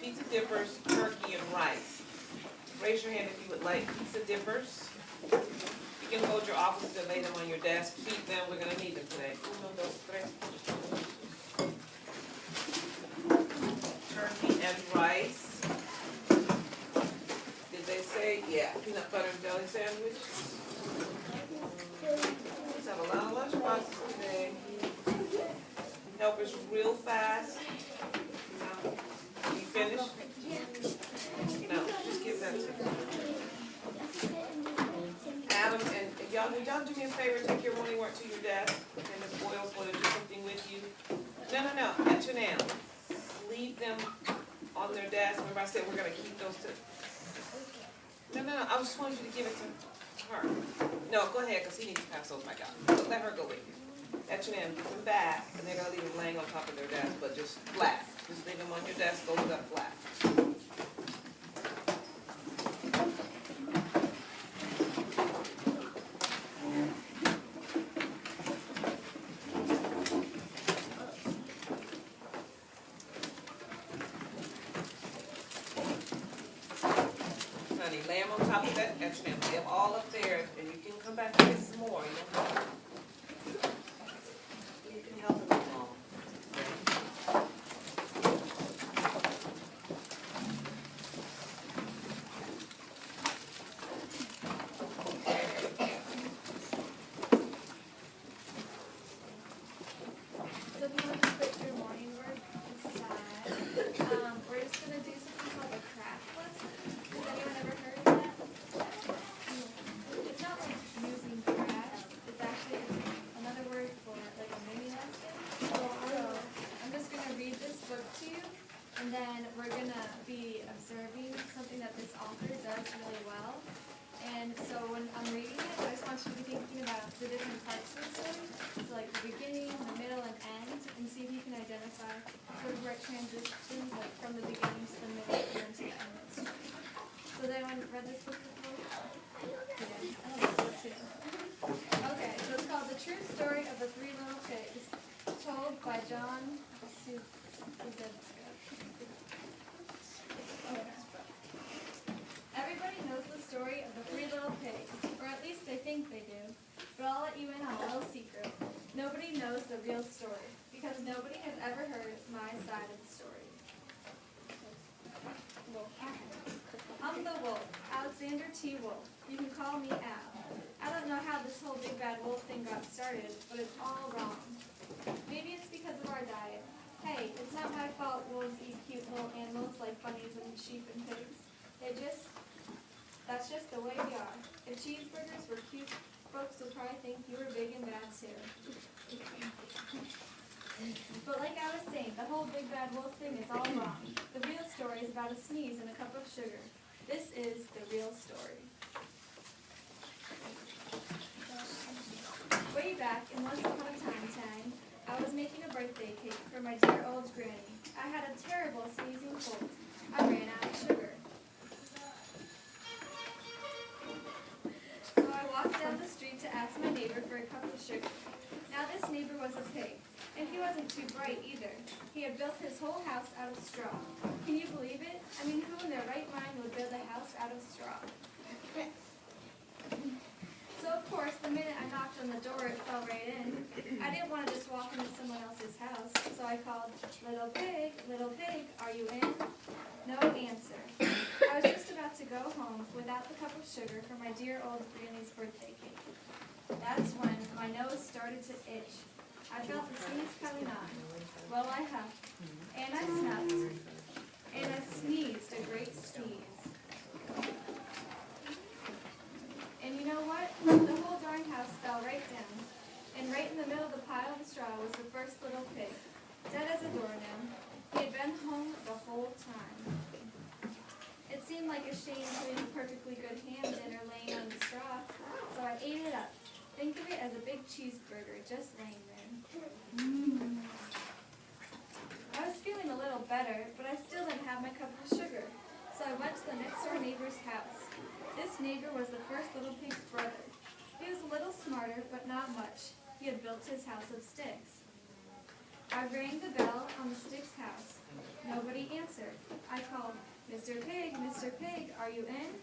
pizza dippers, turkey, and rice. Raise your hand if you would like pizza dippers. You can hold your offices and lay them on your desk. Keep them, we're gonna need them today. Uno, dos, tres. Turkey and rice. Did they say, yeah, peanut butter and jelly sandwich? Let's have a lot of lunch boxes today. Help us real fast. No. You finished? No, just give that to me. Adam, and y'all, would y'all do me a favor, take your morning work to your desk, and if Boyle's gonna do something with you. No, at your nail. Leave them on their desk. Remember I said we're gonna keep those to. No, I just wanted you to give it to her. No, go ahead, because he needs to pass those back out. So let her go with you. At your nail, give them back, and they're gonna leave them laying on top of their desk, but just flat. Just leave them on your desk, those up flat. Honey, lay them on top of that extra nail. Lay them all up there, and you can come back and get some more. You can help them along. So if you want to put your morning work aside, we're just going to do something called a craft lesson. Has anyone ever heard of that? It's not like using crafts. It's actually another word for like a mini lesson. So I'm just going to read this book to you, and then we're going to be observing something that this author does really well. And so when I'm reading it, I just want you to be thinking about the different parts of the story. So like the beginning, the middle, and end, and see if you can identify sort of where it transitions, like from the beginning to the middle and then to the end of the story. So has anyone read this book before? Yeah, I love this book too. Okay, so it's called The True Story of the Three Little Pigs, told by John Sudetzka. Okay. Everybody knows the story of the three little pigs, or at least they think they do. But I'll let you in on a little secret. Nobody knows the real story, because nobody has ever heard my side of the story. I'm the wolf, Alexander T. Wolf. You can call me Al. I don't know how this whole big bad wolf thing got started, but it's all wrong. Maybe it's because of our diet. Hey, it's not my fault wolves eat cute little animals like bunnies and sheep and pigs. That's just the way we are. If cheeseburgers were cute, folks would probably think you were big and bad too. But like I was saying, the whole big bad wolf thing is all wrong. The real story is about a sneeze and a cup of sugar. This is the real story. Way back in once upon a time, I was making a birthday cake for my dear old granny. I had a terrible sneezing cold. I ran out of sugar. So I walked down the street to ask my neighbor for a cup of sugar. Now this neighbor was a pig, and he wasn't too bright either. He had built his whole house out of straw. Can you believe it? I mean, who in their right mind would build a house out of straw? So of course, the minute I knocked on the door, it fell right in. I didn't want to just walk into someone else's house, so I called, little pig, are you in? No answer. I was just about to go home without the cup of sugar for my dear old granny's birthday cake. That's when my nose started to itch. I felt the sneeze coming on. Well, I huffed, and I snuffed, and I sneezed a great sneeze. And you know what? The whole darn house fell right down. And right in the middle of the pile of straw was the first little pig, dead as a doornail. He had been home the whole time. It seemed like a shame putting a perfectly good ham dinner laying on the straw, so I ate it up. Think of it as a big cheeseburger just laying there. I was feeling a little better, but I still didn't have my cup of sugar, so I went to the next door neighbor's house. This neighbor was the first little pig's brother. He was a little smarter, but not much. He had built his house of sticks. I rang the bell on the sticks' house. Nobody answered. I called, Mr. Pig, are you in?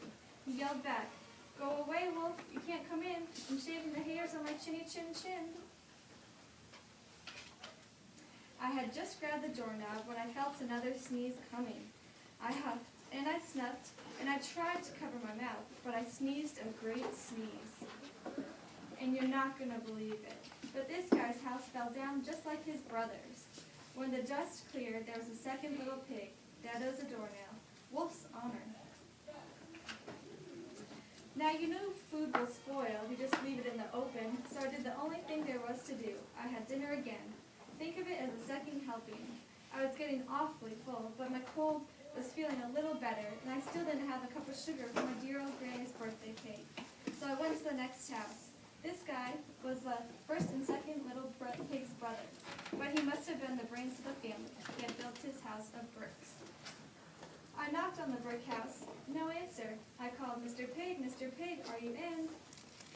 He yelled back, go away, Wolf, you can't come in. I'm shaving the hairs on my chinny chin chin. I had just grabbed the doorknob when I felt another sneeze coming. I huffed, and I snuffed, and I tried to cover my mouth, but I sneezed a great sneeze. And you're not gonna believe it, but this guy's house fell down just like his brother's. When the dust cleared, there was a second little pig, dead as a doornail. Wolf's honor. Now you know food will spoil if you just leave it in the open, so I did the only thing there was to do. I had dinner again. Think of it as a second helping. I was getting awfully full, but my cold was feeling a little better, and I still didn't have a cup of sugar for my dear old granny's birthday cake. So I went to the next house. This guy was the first and second little pig's brother, but he must have been the brains of the family. He had built his house of bricks. I knocked on the brick house. No answer. I called, Mr. Pig, are you in?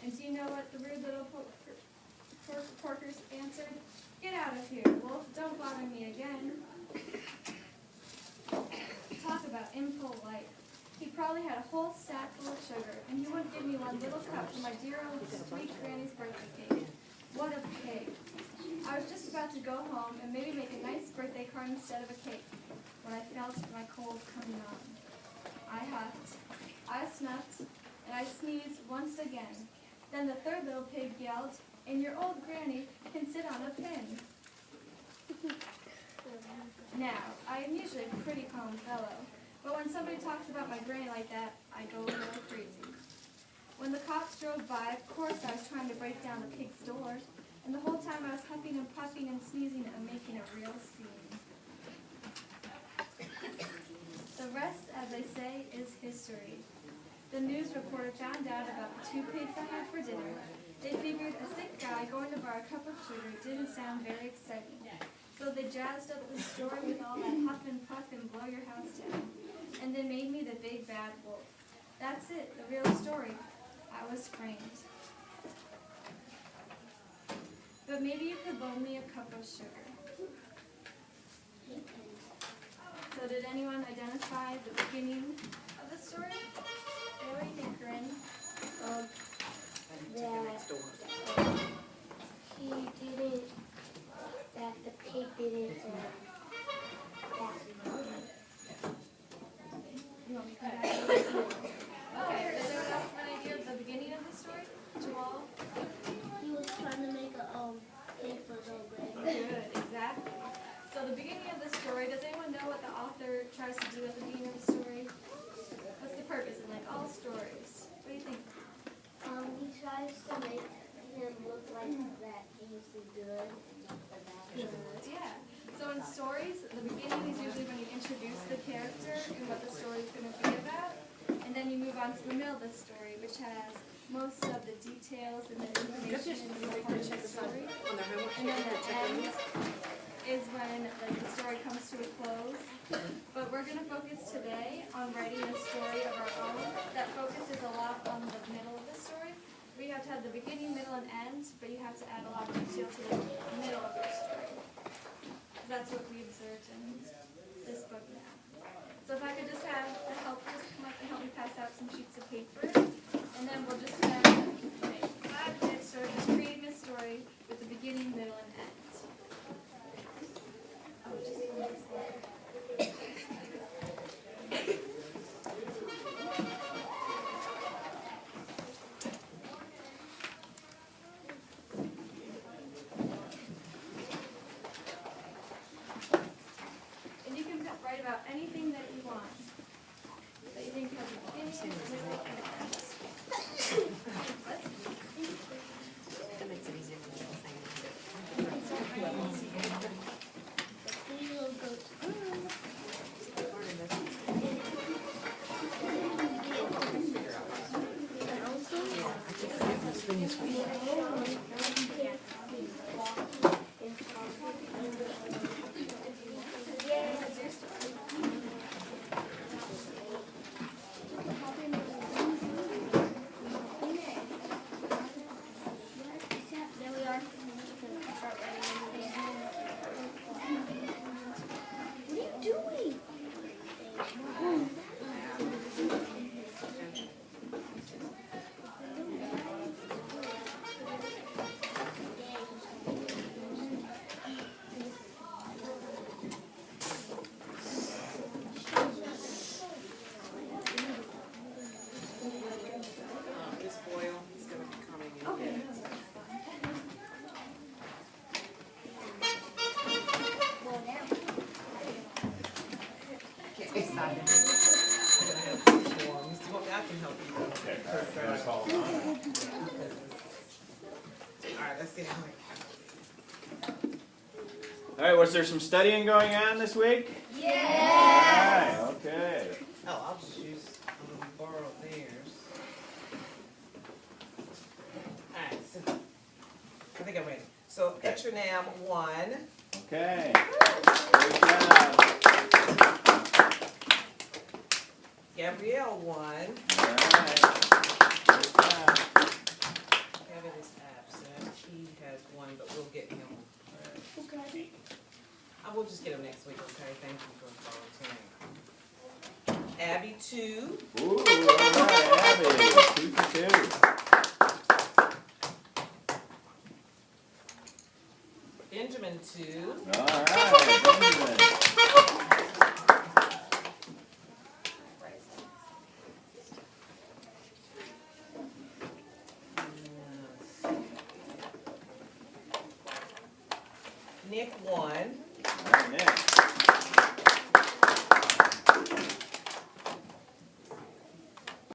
And do you know what the rude little porkers answered? Get out of here, Wolf. Don't bother me again. Talk about impolite. He probably had a whole sack full of sugar, and he wouldn't give me one little cup for my dear old sweet granny's birthday cake. What a pig. I was just about to go home and maybe make a nice birthday card instead of a cake when I felt my cold coming on. I huffed, I snuffed, and I sneezed once again. Then the third little pig yelled, and your old granny can sit on a pin. Now, I am usually a pretty calm fellow, but when somebody talks about my granny like that, I go a little crazy. When the cops drove by, of course I was trying to break down the pig's door, and the whole time I was huffing and puffing and sneezing and making a real scene. The rest, as I say, is history. The news reporter found out about the 2 pigs I had for dinner. They figured a sick guy going to borrow a cup of sugar didn't sound very exciting. So they jazzed up the story with all that huff and puff and blow your house down. And they made me the big bad wolf. That's it, the real story. I was framed. But maybe you could loan me a cup of sugar. So did anyone identify the beginning of the story? Hey, what do you think, Corinne? That the pig didn't, You want me to come back? Okay, does anyone else have an idea of the beginning of the story? To all? he was trying to make a pig for his old granny. Good, exactly. So the beginning of the story, does anyone know what the author tries to do at the beginning of the story? What's the purpose in like all stories? What do you think? He tries to make him look like that he's the good and not the bad. Yeah. So in stories, the beginning is usually when you introduce the character and what the story is going to be about, and then you move on to the middle of the story, which has most of the details and the information in the part of the story. And then the end is when like the story comes to a close. But we're going to focus today on writing a story of our own that focuses a lot on the middle of the story. We have to have the beginning, middle, and end, but you have to add a lot of detail to the middle of your story. That's what we observed in this book now. So if I could just have the helpers come up and help me pass out some sheets of paper, and then we'll just spend 5 minutes sort of just creating a story with the beginning, middle, and end. Oh, just one slide. And you can write about anything that you want, that you think has a beginning, middle, and end. That makes it easier when you're saying You can start writing easy. He will go There we are. Start writing. What are you Okay, all right, you wanna call it on? Alright, let's see how many. All right, was there some studying going on this week? Yeah. All right, okay. Oh, I'll just use, borrow theirs. Alright, so, I think I'm ready. So, Okay. Etranam 1. Okay. Great job. Gabrielle 1. All right. Great job. Kevin is absent. He has 1, but we'll get him. Okay. I will just get him next week, okay? Thank you for volunteering. Abby 2. Ooh, all right, Abby. 2 for 2. Benjamin 2. All right, Benjamin. Nick 1. All right, Nick.